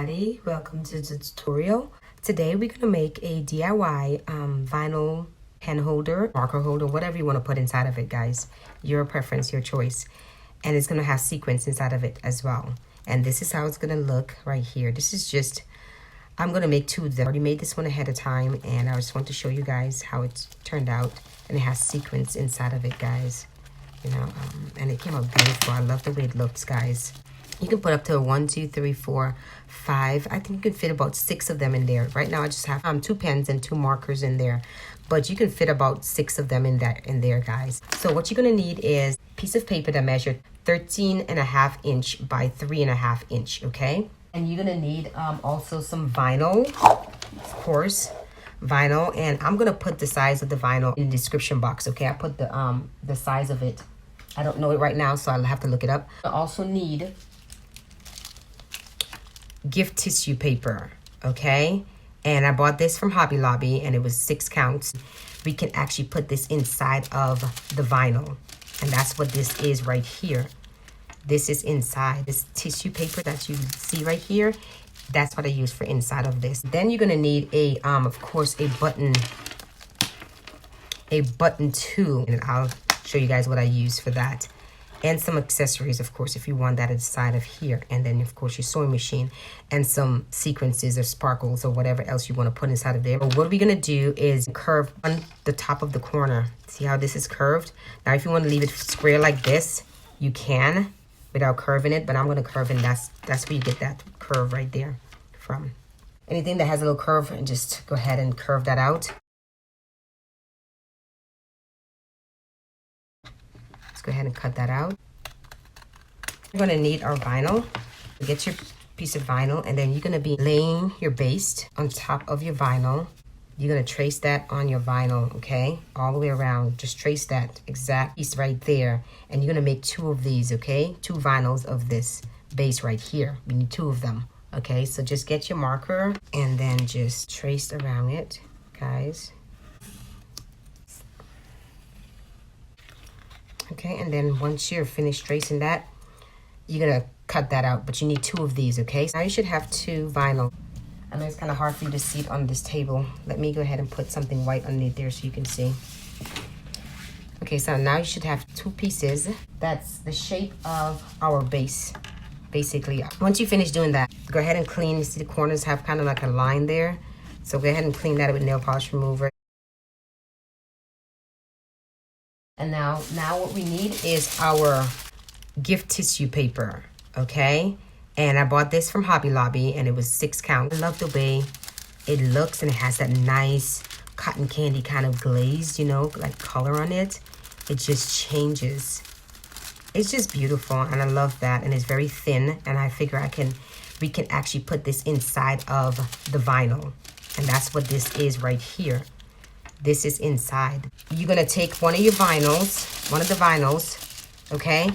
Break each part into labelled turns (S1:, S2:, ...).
S1: everybody, welcome to the tutorial. Today we're gonna make a DIY vinyl pen holder, marker holder, whatever you want to put inside of it, guys. Your preference, your choice. And it's gonna have sequins inside of it as well. And this is how it's gonna look right here. This is just, I'm gonna make two of them. I already made this one ahead of time and I just want to show you guys how it's turned out. And it has sequins inside of it, guys. You know, and it came out beautiful. I love the way it looks, guys. You can put up to 1, 2, 3, 4, 5. I think you can fit about 6 of them in there. Right now I just have 2 pens and 2 markers in there, but you can fit about 6 of them in there, guys. So what you're gonna need is a piece of paper that measured 13.5 inch by 3.5 inch, okay? And you're gonna need also some vinyl, of course, vinyl. And I'm gonna put the size of the vinyl in the description box, okay? I put the size of it. I don't know it right now, so I'll have to look it up. I also need gift tissue paper, okay? And I bought this from Hobby Lobby and it was 6 counts. We can actually put this inside of the vinyl, and that's what this is right here. This is inside this tissue paper that you see right here. That's what I use for inside of this. Then you're gonna need a of course a button tool, and I'll show you guys what I use for that. And some accessories, of course, if you want that inside of here. And then, of course, your sewing machine and some sequences or sparkles or whatever else you want to put inside of there. But what we're going to do is curve on the top of the corner. See how this is curved? Now, if you want to leave it square like this, you can without curving it. But I'm going to curve it, and that's where you get that curve right there from. Anything that has a little curve, and just go ahead and curve that out. Go ahead and cut that out. You're going to need our vinyl. Get your piece of vinyl, and then you're going to be laying your base on top of your vinyl. You're going to trace that on your vinyl, okay? All the way around. Just trace that exact piece right there. And you're going to make 2 of these, okay? 2 vinyls of this base right here. We need 2 of them, okay? So just get your marker and then just trace around it, guys. Okay, and then once you're finished tracing that, you're gonna cut that out, but you need 2 of these, okay? So now you should have 2 vinyl. I know it's kind of hard for you to see it on this table. Let me go ahead and put something white underneath there so you can see. Okay, so now you should have 2 pieces. That's the shape of our base, basically. Once you finish doing that, go ahead and clean. You see the corners have kind of like a line there. So go ahead and clean that with nail polish remover. And now what we need is our gift tissue paper, okay? And I bought this from Hobby Lobby and it was 6 counts. I love the way it looks, and it has that nice cotton candy kind of glaze, you know, like color on it. It just changes. It's just beautiful, and I love that. And it's very thin, and I figure we can actually put this inside of the vinyl. And that's what this is right here. This is inside. You're gonna take one of the vinyls, okay?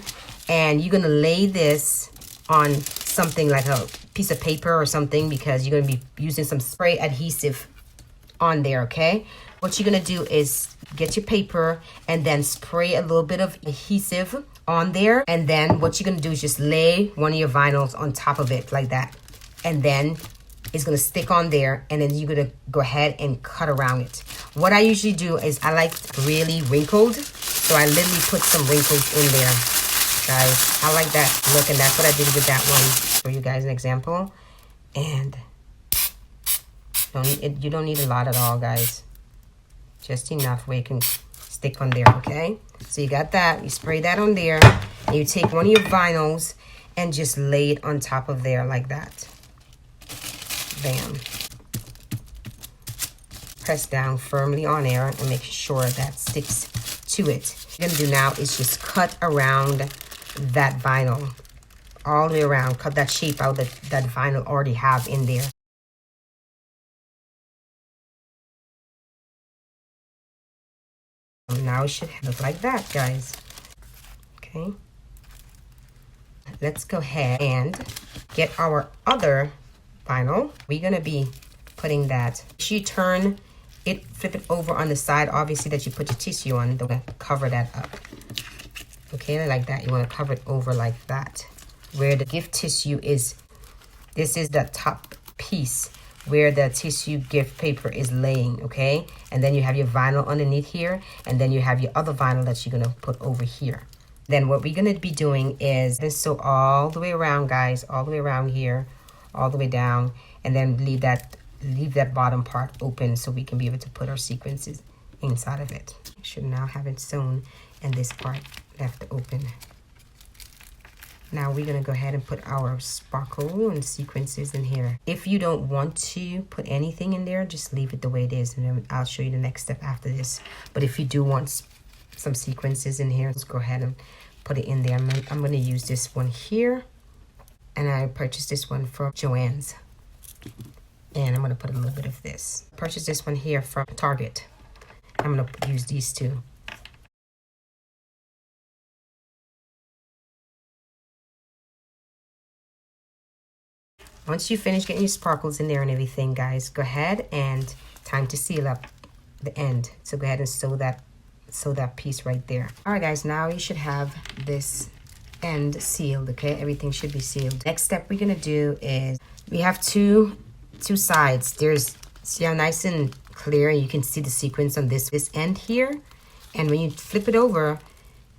S1: And you're gonna lay this on something like a piece of paper or something, because you're gonna be using some spray adhesive on there, okay? What you're gonna do is get your paper and then spray a little bit of adhesive on there. And then what you're gonna do is just lay one of your vinyls on top of it like that. And then it's gonna stick on there, and then you're gonna go ahead and cut around it. What I usually do is I like really wrinkled, so I literally put some wrinkles in there, guys. I like that look, and that's what I did with that one. For you guys an example. And you don't need a lot at all, guys. Just enough where it can stick on there, okay? So you got that, you spray that on there, and you take one of your vinyls and just lay it on top of there like that. Bam. Press down firmly on there and make sure that sticks to it. What you're gonna do now is just cut around that vinyl, all the way around. Cut that shape out that vinyl already have in there. Now it should look like that, guys. Okay. Let's go ahead and get our other vinyl. We're gonna be putting that. You turn it, flip it over on the side, obviously, that you put your tissue on. Don't cover that up. Okay, like that. You want to cover it over like that. Where the gift tissue is This is the top piece where the tissue gift paper is laying, okay? And then you have your vinyl underneath here, and then you have your other vinyl that you're gonna put over here. Then what we're gonna be doing is sew all the way around, guys, all the way around here, all the way down, and then leave that bottom part open so we can be able to put our sequences inside of it. You should now have it sewn and this part left open. Now we're gonna go ahead and put our sparkle and sequences in here. If you don't want to put anything in there, just leave it the way it is, and then I'll show you the next step after this. But if you do want some sequences in here, let's go ahead and put it in there. I'm gonna use this one here, and I purchased this one from Joann's. And I'm gonna put a little bit of this. Purchased this one here from Target. I'm gonna use these two. Once you finish getting your sparkles in there and everything, guys, go ahead and time to seal up the end. So go ahead and sew that piece right there. All right, guys, now you should have this end sealed, okay? Everything should be sealed. Next step we're gonna do is we have two sides. See how nice and clear you can see the sequence on this end here? And when you flip it over,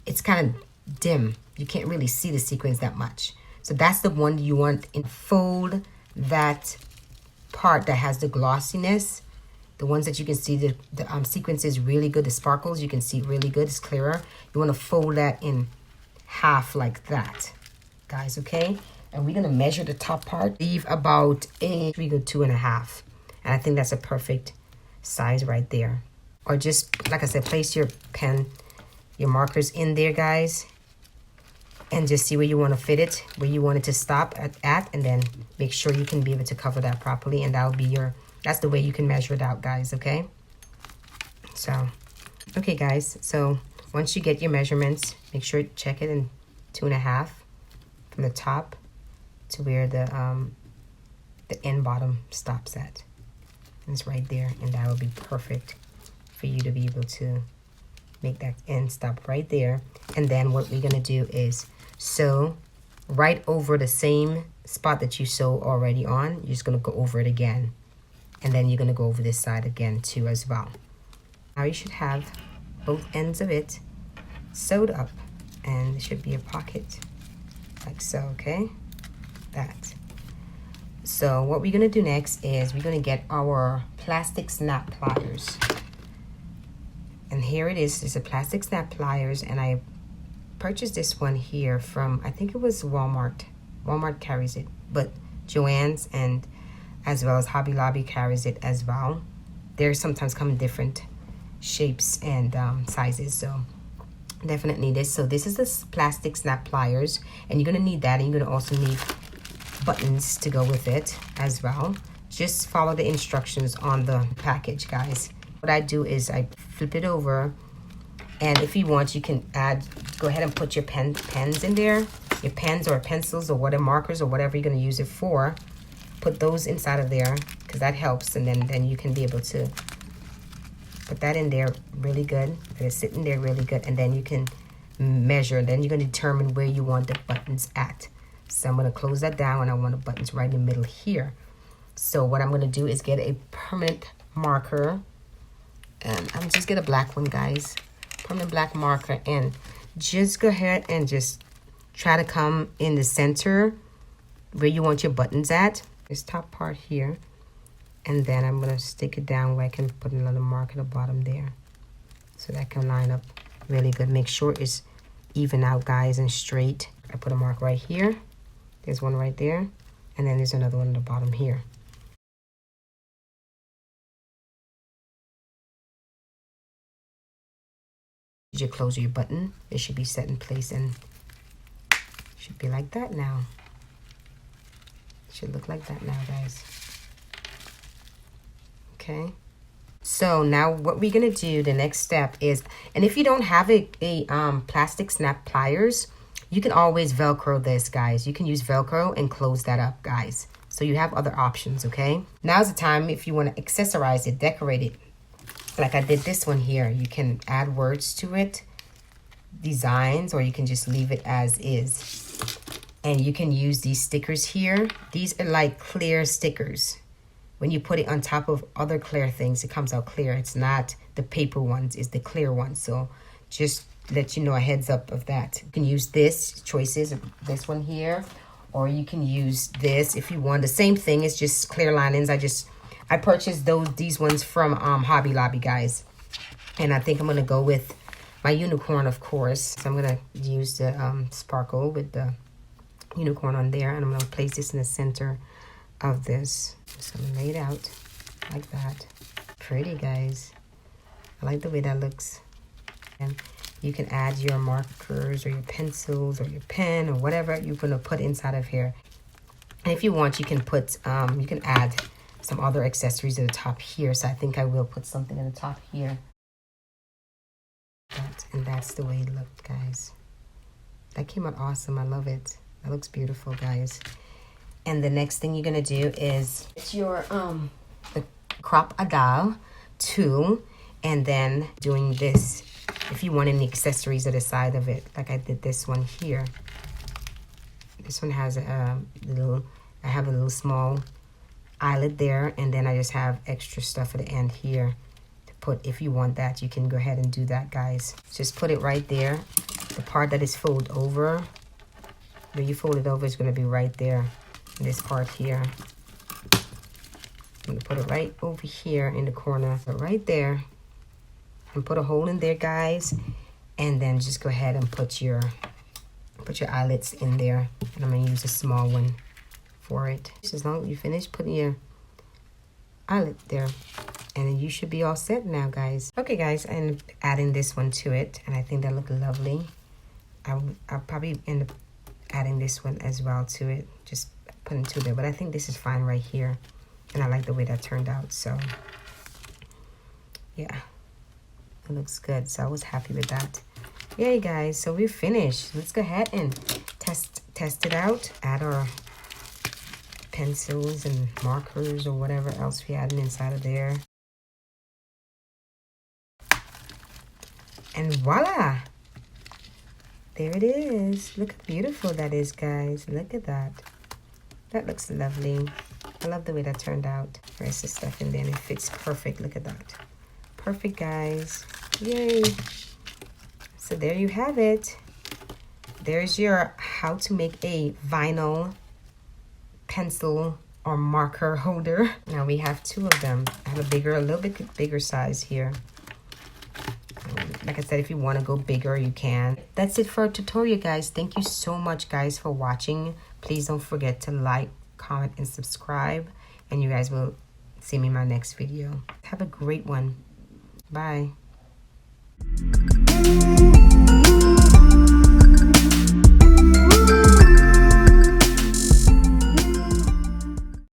S1: it's kind of dim. You can't really see the sequence that much. So that's the one you want in fold, that part that has the glossiness. The ones that you can see the sequence is really good. The sparkles you can see really good. It's clearer. You want to fold that in half like that, guys, okay? And we're going to measure the top part. Leave about 3 to 2.5. And I think that's a perfect size right there. Or just, like I said, place your pen, your markers in there, guys. And just see where you want to fit it, where you want it to stop at, and then make sure you can be able to cover that properly. And that'll be that's the way you can measure it out, guys, okay? So, okay, guys. So once you get your measurements, make sure to check it in 2.5 from the top to where the end bottom stops at. And it's right there, and that will be perfect for you to be able to make that end stop right there. And then what we're gonna do is sew right over the same spot that you sewed already on. You're just gonna go over it again, and then you're gonna go over this side again too as well. Now you should have both ends of it sewed up, and there should be a pocket like so, okay? That. So what we're gonna do next is we're gonna get our plastic snap pliers. And here it is. It's a plastic snap pliers, and I purchased this one here from, I think it was Walmart. Walmart carries it, but Joann's and as well as Hobby Lobby carries it as well. They sometimes come in different shapes and sizes, so definitely this. So this is the plastic snap pliers, and you're gonna need that, and you're gonna also need buttons to go with it as well. Just follow the instructions on the package, guys. What I do is I flip it over, and if you want, you can go ahead and put your pens in there, your pens or pencils or whatever, markers or whatever you're going to use it for. Put those inside of there, because that helps, and then you can be able to put that in there really good. It's sitting there really good, and then you can measure. Then you're going to determine where you want the buttons at. So I'm going to close that down, and I want the buttons right in the middle here. So what I'm going to do is get a permanent marker. And I'm just get a black one, guys. Permanent black marker, and just go ahead and just try to come in the center where you want your buttons at. This top part here, and then I'm gonna stick it down where I can put another mark at the bottom there, so that can line up really good. Make sure it's even out, guys, and straight. I put a mark right here. There's one right there, and then there's another one at the bottom here. You close your button, it should be set in place, and should be like that now. It should look like that now, guys. Okay, so now what we're gonna do, the next step is, and if you don't have a plastic snap pliers, you can always Velcro this, guys. You can use Velcro and close that up, guys. So you have other options, okay? Now's the time if you want to accessorize it, decorate it. Like I did this one here. You can add words to it, designs, or you can just leave it as is. And you can use these stickers here. These are like clear stickers. When you put it on top of other clear things, it comes out clear. It's not the paper ones, it's the clear ones. So just let you know a heads up of that. You can use this, choices, this one here, or you can use this if you want. The same thing, it's just clear linings. I purchased these ones from Hobby Lobby, guys. And I think I'm gonna go with my unicorn, of course. So I'm gonna use the sparkle with the unicorn on there, and I'm gonna place this in the center of this. Just gonna lay it out like that. Pretty, guys. I like the way that looks. And you can add your markers or your pencils or your pen or whatever you're gonna put inside of here. And if you want, you can put you can add some other accessories at the top here. So I think I will put something at the top here. And that's the way it looked, guys. That came out awesome. I love it. That looks beautiful, guys. And the next thing you're gonna do is it's your the Crop-A-Dile tool, and then doing this if you want any accessories at the side of it, like I did this one here. This one has a little, I have a little small eyelet there, and then I just have extra stuff at the end here to put. If you want that, you can go ahead and do that, guys. Just put it right there. The part that is folded over, where you fold it over, is going to be right there in this part here. I'm going to put it right over here in the corner, so right there, and put a hole in there, guys. And then just go ahead and put your eyelets in there, and I'm going to use a small one for it. Just as long as you finish putting your eyelet there, and then you should be all set now, guys. Okay, guys, and adding this one to it, and I think that looked lovely. I'll probably end up adding this one as well to it, just putting two there, but I think this is fine right here, and I like the way that turned out. So yeah, it looks good. So I was happy with that. Yay, guys, so we're finished. Let's go ahead and test it out. Add our pencils and markers or whatever else we added inside of there. And voila! There it is. Look how beautiful that is, guys. Look at that. That looks lovely. I love the way that turned out. The rest of the stuff in there, and it fits perfect. Look at that. Perfect, guys. Yay! So there you have it. There's your how to make a vinyl pencil or marker holder. Now we have two of them. I have a little bit bigger size here. Like I said, if you want to go bigger, you can. That's it for our tutorial, guys. Thank you so much, guys, for watching. Please don't forget to like, comment, and subscribe. And you guys will see me in my next video. Have a great one. Bye.